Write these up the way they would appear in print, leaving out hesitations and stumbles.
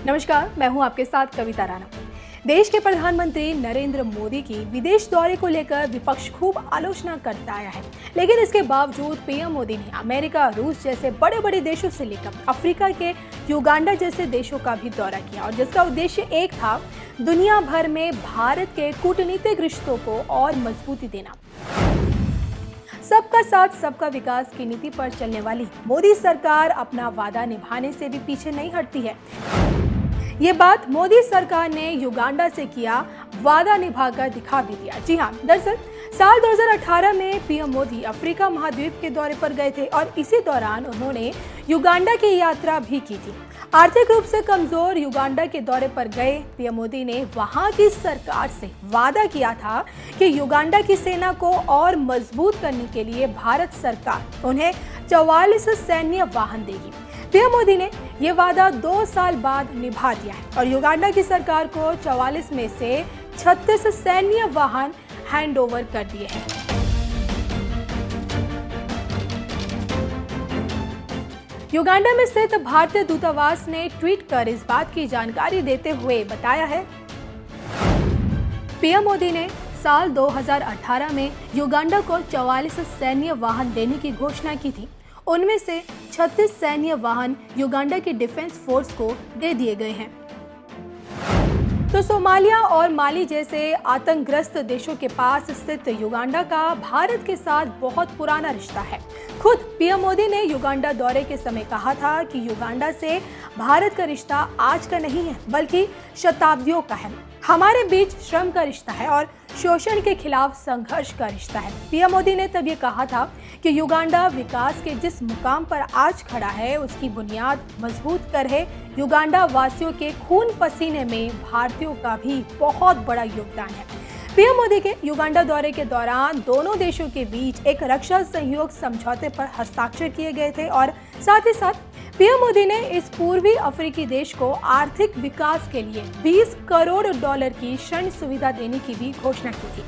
नमस्कार, मैं हूं आपके साथ कविता राणा। देश के प्रधानमंत्री नरेंद्र मोदी की विदेश दौरे को लेकर विपक्ष खूब आलोचना करता आया है, लेकिन इसके बावजूद पीएम मोदी ने अमेरिका, रूस जैसे बड़े बड़े देशों से लेकर अफ्रीका के युगांडा जैसे देशों का भी दौरा किया, और जिसका उद्देश्य एक था, दुनिया भर में भारत के कूटनीतिक रिश्तों को और मजबूती देना। सबका साथ सबका विकास की नीति पर चलने वाली मोदी सरकार अपना वादा निभाने से भी पीछे नहीं हटती है। ये बात मोदी सरकार ने युगांडा से किया वादा निभाकर दिखा भी दिया। जी हाँ, दरअसल साल 2018 में पीएम मोदी अफ्रीका महाद्वीप के दौरे पर गए थे और इसी दौरान उन्होंने युगांडा की यात्रा भी की थी। आर्थिक रूप से कमजोर युगांडा के दौरे पर गए पीएम मोदी ने वहां की सरकार से वादा किया था कि युगांडा की सेना को और मजबूत करने के लिए भारत सरकार उन्हें 44 सैन्य वाहन देगी। पीएम मोदी ने ये वादा 2 साल बाद निभा दिया है और युगांडा की सरकार को 44 में से 36 सैन्य वाहन हैंड ओवर कर दिए हैं। युगांडा में स्थित भारतीय दूतावास ने ट्वीट कर इस बात की जानकारी देते हुए बताया है, पीएम मोदी ने साल 2018 में युगांडा को 44 सैन्य वाहन देने की घोषणा की थी। उनमें से 36 सैन्य वाहन युगांडा की डिफेंस फोर्स को दे दिए गए हैं। तो सोमालिया और माली जैसे आतंकग्रस्त देशों के पास स्थित युगांडा का भारत के साथ बहुत पुराना रिश्ता है। खुद पीएम मोदी ने युगांडा दौरे के समय कहा था कि युगांडा से भारत का रिश्ता आज का नहीं है, बल्कि शताब्दियों का है। हमारे बीच श्रम का रिश्ता है और शोषण के खिलाफ संघर्ष का रिश्ता है। पीएम मोदी ने तब ये कहा था कि युगांडा विकास के जिस मुकाम पर आज खड़ा है, उसकी बुनियाद मजबूत कर है। युगांडा वासियों के खून पसीने में भारतीयों का भी बहुत बड़ा योगदान है। पीएम मोदी के युगांडा दौरे के दौरान दोनों देशों के बीच एक रक्षा सहयोग समझौते पर हस्ताक्षर किए गए थे और साथ ही साथ पीएम मोदी ने इस पूर्वी अफ्रीकी देश को आर्थिक विकास के लिए $20 करोड़ की ऋण सुविधा देने की भी घोषणा की थी।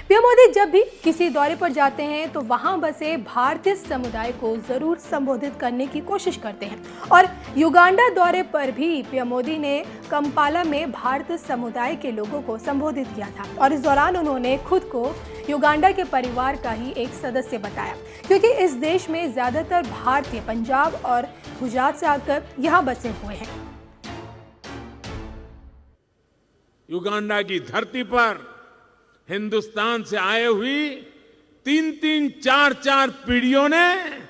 पीएम मोदी जब भी किसी दौरे पर जाते हैं तो वहां बसे भारतीय समुदाय को जरूर संबोधित करने की कोशिश करते हैं, और युगांडा दौरे पर भी पीएम मोदी ने कंपाला में भारतीय समुदाय के लोगों को संबोधित किया था और इस दौरान उन्होंने खुद को युगांडा के परिवार का ही एक सदस्य बताया, क्योंकि इस देश में ज्यादातर भारतीय पंजाब और गुजरात से आकर यहाँ बसे हुए हैं। युगांडा की धरती पर हिंदुस्तान से आए हुई 3-3, 4-4 पीढ़ियों ने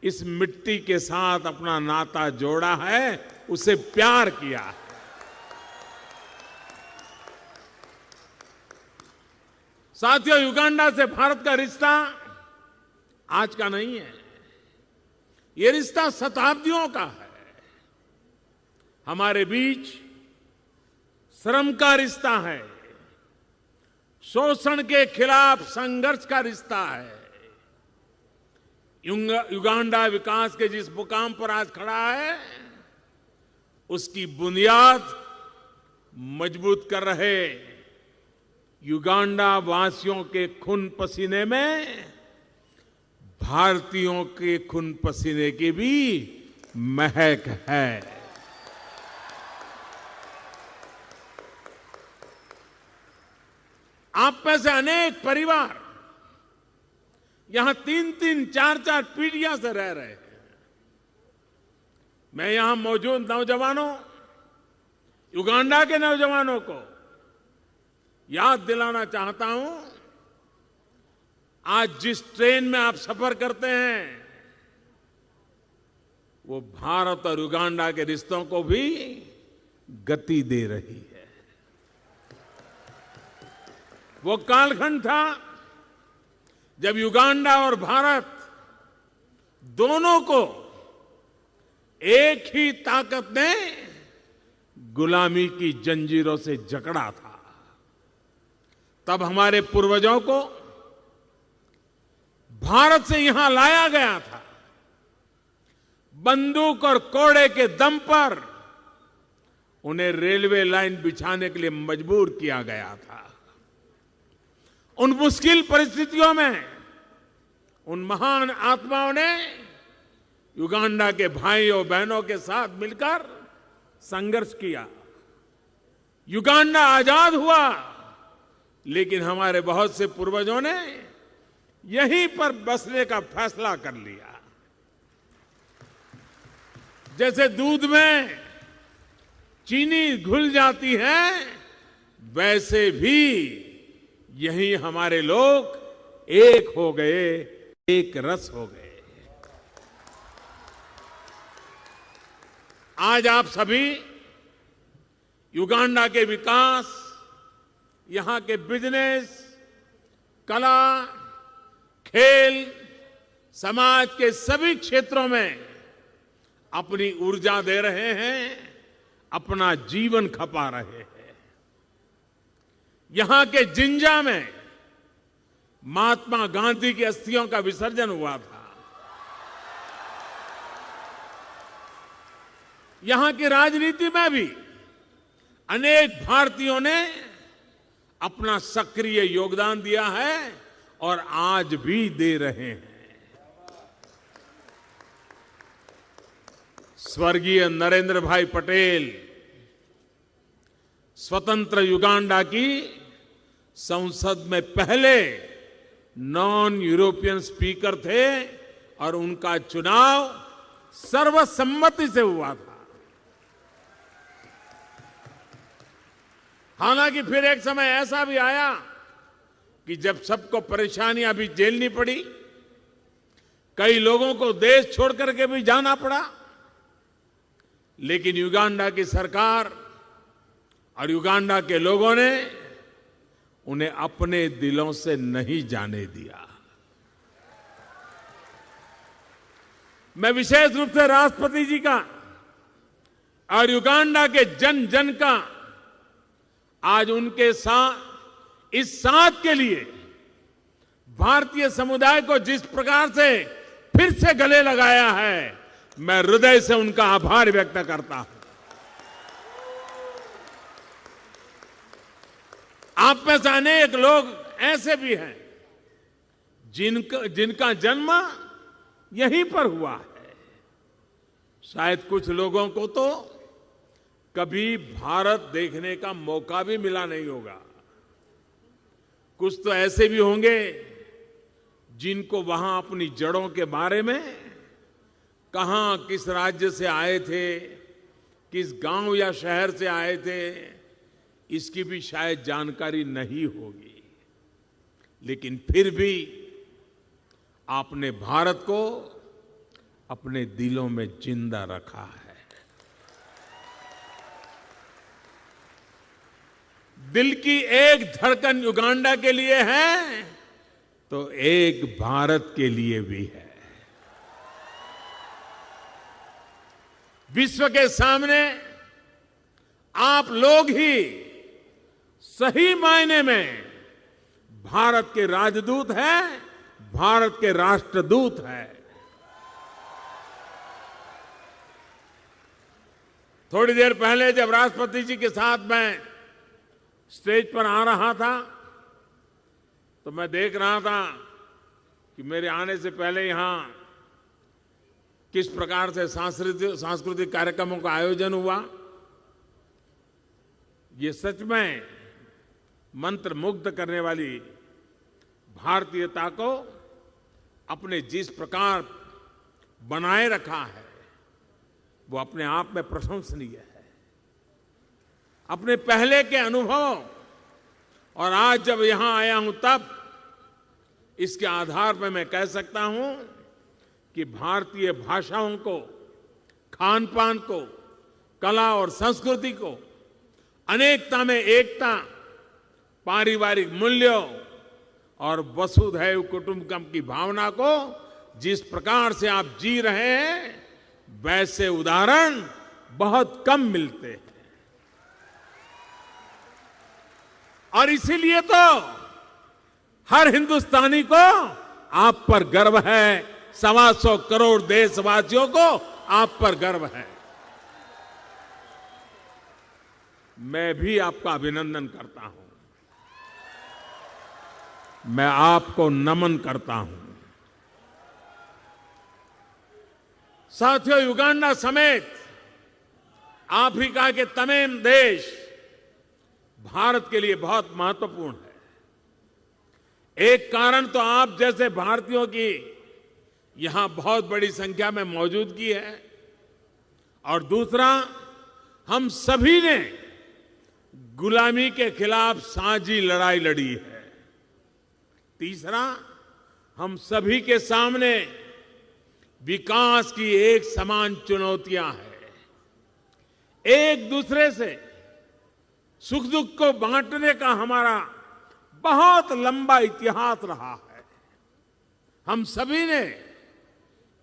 इस मिट्टी के साथ अपना नाता जोड़ा है, उसे प्यार किया है। साथियों, युगांडा से भारत का रिश्ता आज का नहीं है, ये रिश्ता शताब्दियों का है। हमारे बीच श्रम का रिश्ता है, शोषण के खिलाफ संघर्ष का रिश्ता है। युगांडा विकास के जिस मुकाम पर आज खड़ा है, उसकी बुनियाद मजबूत कर रहे युगांडा वासियों के खून पसीने में भारतीयों के खून पसीने की भी महक है। आप में से अनेक परिवार यहां 3-3, 4-4 पीढ़ियां से रह रहे हैं। मैं यहां मौजूद नौजवानों, युगांडा के नौजवानों को याद दिलाना चाहता हूं, आज जिस ट्रेन में आप सफर करते हैं, वो भारत और युगांडा के रिश्तों को भी गति दे रही है। वो कालखंड था जब युगांडा और भारत दोनों को एक ही ताकत ने गुलामी की जंजीरों से जकड़ा था। तब हमारे पूर्वजों को भारत से यहां लाया गया था, बंदूक और कोड़े के दम पर उन्हें रेलवे लाइन बिछाने के लिए मजबूर किया गया था। उन मुश्किल परिस्थितियों में उन महान आत्माओं ने युगांडा के भाइयों बहनों के साथ मिलकर संघर्ष किया। युगांडा आजाद हुआ, लेकिन हमारे बहुत से पूर्वजों ने यहीं पर बसने का फैसला कर लिया। जैसे दूध में चीनी घुल जाती है, वैसे भी यहीं हमारे लोग एक हो गए, एक रस हो गए। आज आप सभी युगांडा के विकास, यहां के बिजनेस, कला, खेल, समाज के सभी क्षेत्रों में अपनी ऊर्जा दे रहे हैं, अपना जीवन खपा रहे हैं। यहां के जिंजा में महात्मा गांधी की अस्थियों का विसर्जन हुआ था। यहां की राजनीति में भी अनेक भारतीयों ने अपना सक्रिय योगदान दिया है और आज भी दे रहे हैं। स्वर्गीय नरेंद्र भाई पटेल स्वतंत्र युगांडा की संसद में पहले नॉन यूरोपियन स्पीकर थे और उनका चुनाव सर्वसम्मति से हुआ था। हालांकि फिर एक समय ऐसा भी आया कि जब सबको परेशानियां भी झेलनी पड़ी, कई लोगों को देश छोड़ करके भी जाना पड़ा, लेकिन युगांडा की सरकार और युगांडा के लोगों ने उन्हें अपने दिलों से नहीं जाने दिया। मैं विशेष रूप से राष्ट्रपति जी का और युगांडा के जन जन का आज उनके साथ इस साथ के लिए भारतीय समुदाय को जिस प्रकार से फिर से गले लगाया है, मैं हृदय से उनका आभार व्यक्त करता हूं। आप में से अनेक लोग ऐसे भी हैं जिनका जन्म यहीं पर हुआ है। शायद कुछ लोगों को तो कभी भारत देखने का मौका भी मिला नहीं होगा। कुछ तो ऐसे भी होंगे जिनको वहां अपनी जड़ों के बारे में, कहां किस राज्य से आए थे, किस गांव या शहर से आए थे, इसकी भी शायद जानकारी नहीं होगी। लेकिन फिर भी आपने भारत को अपने दिलों में जिंदा रखा है। दिल की एक धड़कन युगांडा के लिए है तो एक भारत के लिए भी है। विश्व के सामने आप लोग ही सही मायने में भारत के राजदूत हैं, भारत के राष्ट्रदूत हैं। थोड़ी देर पहले जब राष्ट्रपति जी के साथ मैं स्टेज पर आ रहा था तो मैं देख रहा था कि मेरे आने से पहले यहां किस प्रकार से सांस्कृतिक कार्यक्रमों का आयोजन हुआ। ये सच में मंत्रमुग्ध करने वाली भारतीयता को अपने जिस प्रकार बनाए रखा है, वो अपने आप में प्रशंसनीय है। अपने पहले के अनुभवों और आज जब यहां आया हूं तब इसके आधार पर मैं कह सकता हूं कि भारतीय भाषाओं को, खान पान को, कला और संस्कृति को, अनेकता में एकता, पारिवारिक मूल्यों और वसुधैव कुटुंबकम की भावना को जिस प्रकार से आप जी रहे हैं, वैसे उदाहरण बहुत कम मिलते हैं। और इसीलिए तो हर हिंदुस्तानी को आप पर गर्व है, 125 करोड़ देशवासियों को आप पर गर्व है। मैं भी आपका अभिनंदन करता हूं, मैं आपको नमन करता हूं। साथियों, युगांडा समेत अफ्रीका के तमाम देश भारत के लिए बहुत महत्वपूर्ण है। एक कारण तो आप जैसे भारतीयों की यहां बहुत बड़ी संख्या में मौजूदगी है और दूसरा, हम सभी ने गुलामी के खिलाफ साझी लड़ाई लड़ी है। तीसरा, हम सभी के सामने विकास की एक समान चुनौतियां हैं। एक दूसरे से सुख दुख को बांटने का हमारा बहुत लंबा इतिहास रहा है। हम सभी ने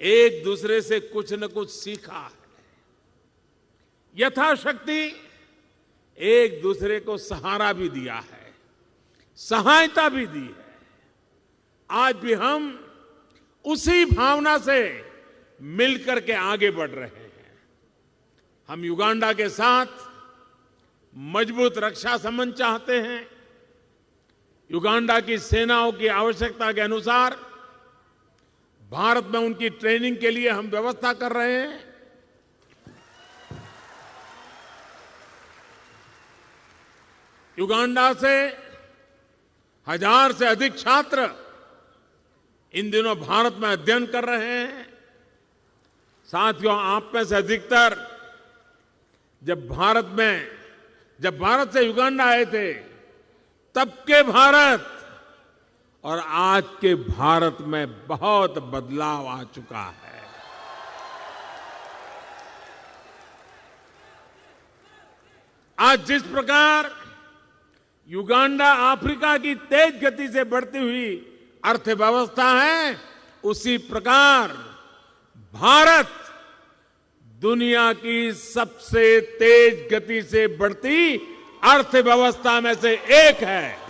एक दूसरे से कुछ न कुछ सीखा है। यथाशक्ति एक दूसरे को सहारा भी दिया है, सहायता भी दी है। आज भी हम उसी भावना से मिलकर के आगे बढ़ रहे हैं। हम युगांडा के साथ मजबूत रक्षा संबंध चाहते हैं। युगांडा की सेनाओं की आवश्यकता के अनुसार भारत में उनकी ट्रेनिंग के लिए हम व्यवस्था कर रहे हैं। युगांडा से 1000 से अधिक छात्र इन दिनों भारत में अध्ययन कर रहे हैं। साथियों, आप में से अधिकतर जब भारत से युगांडा आए थे, तब के भारत और आज के भारत में बहुत बदलाव आ चुका है। आज जिस प्रकार युगांडा अफ्रीका की तेज गति से बढ़ती हुई अर्थव्यवस्था है, उसी प्रकार भारत दुनिया की सबसे तेज गति से बढ़ती अर्थव्यवस्था में से एक है।